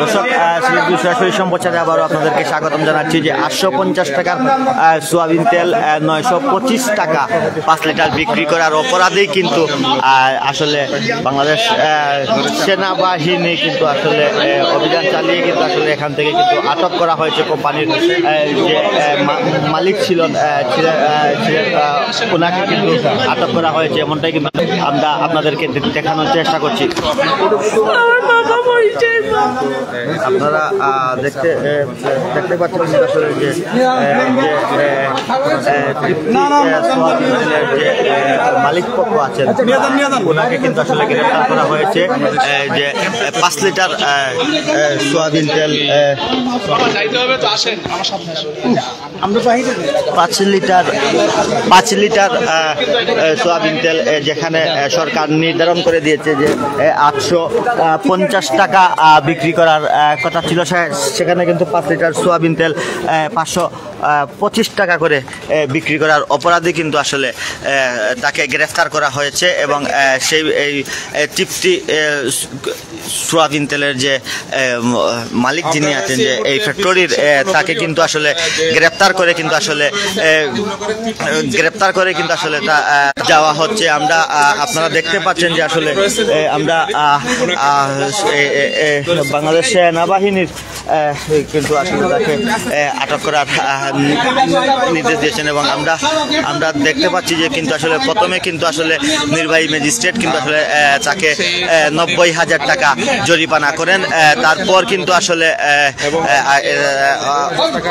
দর্শক সরাসরি সম্প্রচারে আবারও আপনাদেরকে স্বাগতম জানাচ্ছি যে 850 টাকার সোয়াবিন তেল 925 টাকা 5 লিটার বিক্রি করার অপরাধেই কিন্তু আসলে বাংলাদেশ সেনাবাহিনী কিন্তু আসলে অভিযান চালিয়ে কিন্তু আসলে এখান থেকে কিন্তু আটক করা হয়েছে কোম্পানির যে মালিক ছিলেন ওনাকে কিন্তু আটক করা হয়েছে, এমনটাই কিন্তু আমরা আপনাদেরকে দেখানোর চেষ্টা করছি। আপনারা দেখতে পাচ্ছেন আসলে যে মালিক পক্ষ আছেন ওনাকে কিন্তু আসলে গ্রেফতার করা হয়েছে যে 5 লিটার সোয়াবিন তেল 5 লিটার সোয়াবিন তেল যেখানে সরকার নির্ধারণ করে দিয়েছে যে 850 টাকা বিক্রি করার কথা ছিল, সেখানে কিন্তু 5 লিটার সোয়াবিন তেল 525 টাকা করে বিক্রি করার অপরাধে কিন্তু আসলে তাকে গ্রেফতার করা হয়েছে এবং সেই এই তৃপ্তি সোয়াবিন তেলের যে মালিক যিনি আছেন যে এই ফ্যাক্টরির তাকে কিন্তু আসলে গ্রেফতার করে কিন্তু আসলে তা যাওয়া হচ্ছে। আমরা আপনারা দেখতে পাচ্ছেন যে আসলে আমরা বাংলাদেশ সেনাবাহিনীর কিন্তু আসলে তাকে আটক করার নির্দেশ দিয়েছেন এবং আমরা দেখতে পাচ্ছি যে কিন্তু আসলে প্রথমে কিন্তু আসলে নির্বাহী ম্যাজিস্ট্রেট কিন্তু আসলে তাকে 90,000 টাকা জরিমানা করেন, তারপর কিন্তু আসলে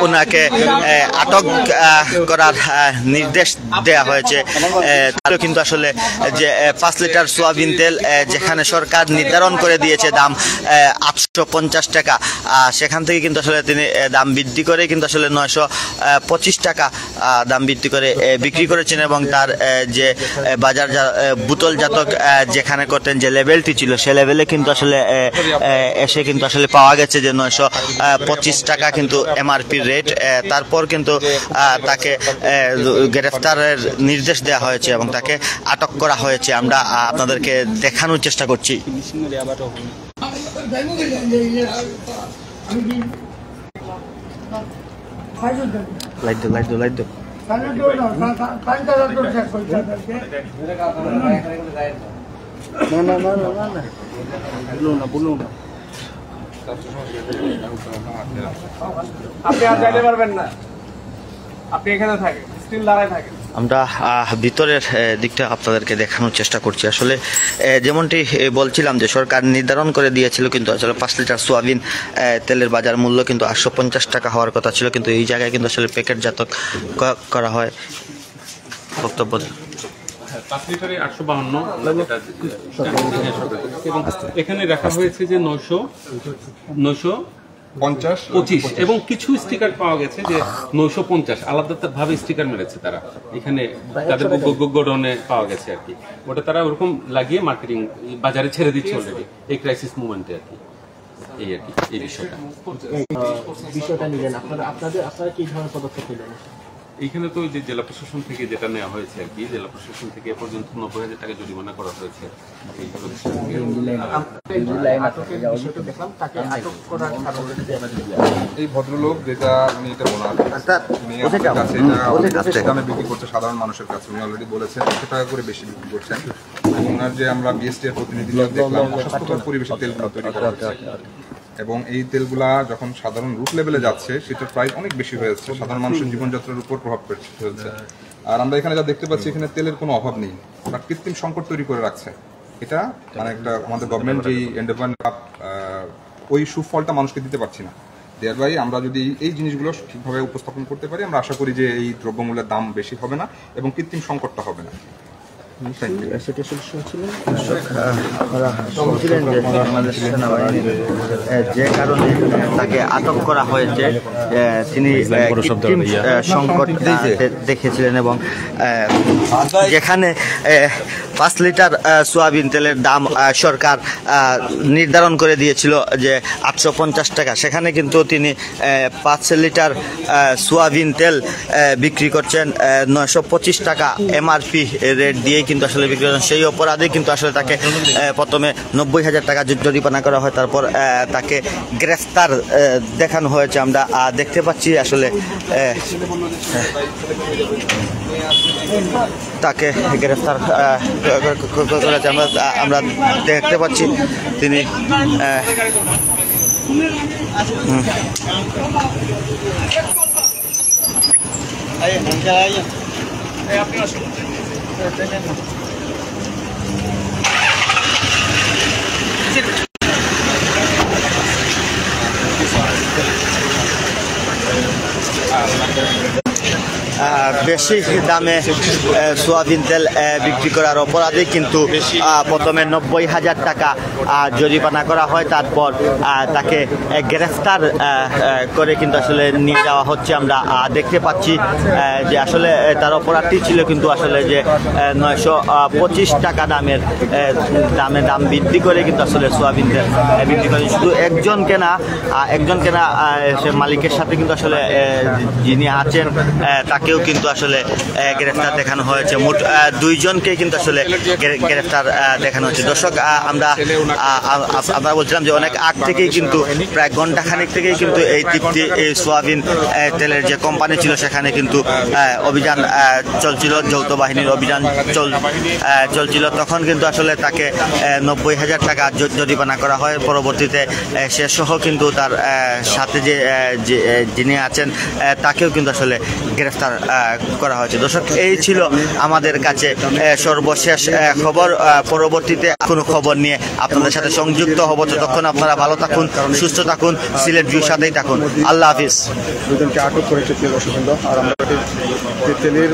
ওনাকে আটক করার নির্দেশ দেওয়া হয়েছে। তারও কিন্তু আসলে যে 5 লিটার সোয়াবিন তেল যেখানে সরকার নির্ধারণ করে দিয়েছে দাম 850 টাকা, সেখান থেকে কিন্তু আসলে তিনি দাম বৃদ্ধি করে কিন্তু আসলে 925 টাকা দাম বৃদ্ধি করে বিক্রি করেছেন এবং তার যে বাজার বোতলজাতক যেখানে করতেন যে লেভেলটি ছিল সে লেভেলে কিন্তু আসলে এসে কিন্তু আসলে পাওয়া গেছে যে 925 টাকা কিন্তু এমআরপি রেট। তারপর কিন্তু তাকে গ্রেফতারের নির্দেশ দেওয়া হয়েছে এবং তাকে আটক করা হয়েছে। আমরা আপনাদেরকে দেখানোর চেষ্টা করছি। লাইট দো আপনি আর যাইতে পারবেন না, আপনি এখানে থাকেন, স্টিল দাঁড়ায় থাকেন। আমরা ভিতরের দিকটা আপনাদেরকে দেখানোর চেষ্টা করছি। আসলে যেমনটি বলছিলাম যে সরকার নির্ধারণ করে দিয়েছিল কিন্তু আসলে 5 লিটার সোয়াবিন তেলের বাজার মূল্য কিন্তু 850 টাকা হওয়ার কথা ছিল, কিন্তু এই জায়গায় কিন্তু আসলে প্যাকেটজাত করা হয়। বক্তব্য 5 লিটারে 852 এবং এখানে রাখা হয়েছে যে 925 এবং কিছু স্টিকার পাওয়া গেছে যে 950 আলাদা ভাবে স্টিকার মেরেছে তারা এখানে তাদের গোডাউনে পাওয়া গেছে আর কি। ওটা তারা ওরকম লাগিয়ে মার্কেটিং বাজারে ছেড়ে দিচ্ছে অলরেডি এই ক্রাইসিস মুভমেন্টে আর কি। এই আর কি এই বিষয়টা নিলেন আপনারা কি ধরনের পদক্ষেপ নিলেন? এইখানে তো যে জেলা প্রশাসন থেকে যেটা নেওয়া হয়েছে আর কি, জেলা প্রশাসন থেকে এ পর্যন্ত 90,000 টাকা জরিমানা করা হয়েছে। এই ভদ্রলোক যেটা উনি এটা বলার দামে বিক্রি করছে সাধারণ মানুষের কাছে, উনি অলরেডি বলেছেন 100 টাকা করে বেশি বিক্রি করছেন। ওনার যে আমরা বিএসটি এর প্রতিনিধিরা দেখলাম অস্বাস্থ্যকর পরিবেশে তেলগুলো তৈরি করা হচ্ছে এবং এই তেলগুলা যখন সাধারণ রুট লেভেলে যাচ্ছে সেটার প্রাইস অনেক বেশি হয়েছে, সাধারণ মানুষের জীবনযাত্রার উপর প্রভাব ফেলছে। আর আমরা এখানে যা দেখতে পাচ্ছি এখানে তেলের কোনো অভাব নেই, ওরা কৃত্রিম সংকট তৈরি করে রাখছে। এটা মানে একটা আমাদের গভর্নমেন্ট যেই এন্ডেভার ওই সুফলটা মানুষকে দিতে পারছি না। দেয়ার বাই আমরা যদি এই জিনিসগুলো ঠিকভাবে উপস্থাপন করতে পারি আমরা আশা করি যে এই দ্রব্যমূল্যের দাম বেশি হবে না এবং কৃত্রিম সংকটটা হবে না। যে কারণে তাকে আটক করা হয়েছে তিনি সংকট দেখেছিলেন এবং যেখানে 5 লিটার সোয়াবিন তেলের দাম সরকার নির্ধারণ করে দিয়েছিল যে 850 টাকা, সেখানে কিন্তু তিনি 5 লিটার সোয়াবিন তেল বিক্রি করছেন 925 টাকা এমআরপি রেট দিয়েই কিন্তু আসলে বিক্রি করছেন। সেই অপরাধে কিন্তু আসলে তাকে প্রথমে 90,000 টাকা জরিমানা করা হয়, তারপর তাকে গ্রেফতার দেখানো হয়েছে। আমরা দেখতে পাচ্ছি আসলে তাকে গ্রেফতার করেছে। আমরা দেখতে পাচ্ছি তিনি বেশি দামে সোয়াবিন তেল বিক্রি করার অপরাধে কিন্তু প্রথমে 90,000 টাকা জরিমানা করা হয়, তারপর তাকে গ্রেফতার করে কিন্তু আসলে নিয়ে যাওয়া হচ্ছে। আমরা দেখতে পাচ্ছি যে আসলে তার অপরাধটি ছিল কিন্তু আসলে যে 925 টাকা দাম বৃদ্ধি করে কিন্তু আসলে সোয়াবিন তেল বিক্রি করে। শুধু একজনকে না সে মালিকের সাথে কিন্তু আসলে যিনি আছেন তাকেও কিন্তু আসলে গ্রেফতার দেখানো হয়েছে। মোট 2 জনকে কিন্তু আসলে গ্রেফতার দেখানো হয়েছে। দর্শক, আমরা বলছিলাম যে অনেক আগ থেকেই কিন্তু প্রায় ঘন্টাখানেক থেকেই কিন্তু এই তৃপ্তি সোয়াবিন তেলের যে কোম্পানি ছিল সেখানে কিন্তু অভিযান চলছিল, যৌথ বাহিনীর অভিযান চলছিল। তখন কিন্তু আসলে তাকে 90,000 টাকা জরিমানা করা হয়। পরবর্তীতে সে সহ কিন্তু তার সাথে যিনি আছেন তাকেও কিন্তু আসলে গ্রেফতার করা হয়েছে। দর্শক, এই ছিল আমাদের কাছে সর্বশেষ খবর। পরবর্তীতে কোনো খবর নিয়ে আপনাদের সাথে সংযুক্ত হব। ততক্ষণ আপনারা ভালো থাকুন, সুস্থ থাকুন, সিলেট ভিউর সাথেই থাকুন। আল্লাহ হাফিজ। দুজনকে আটক করেছে তেল অসুবিধা, আর আমরা তেলের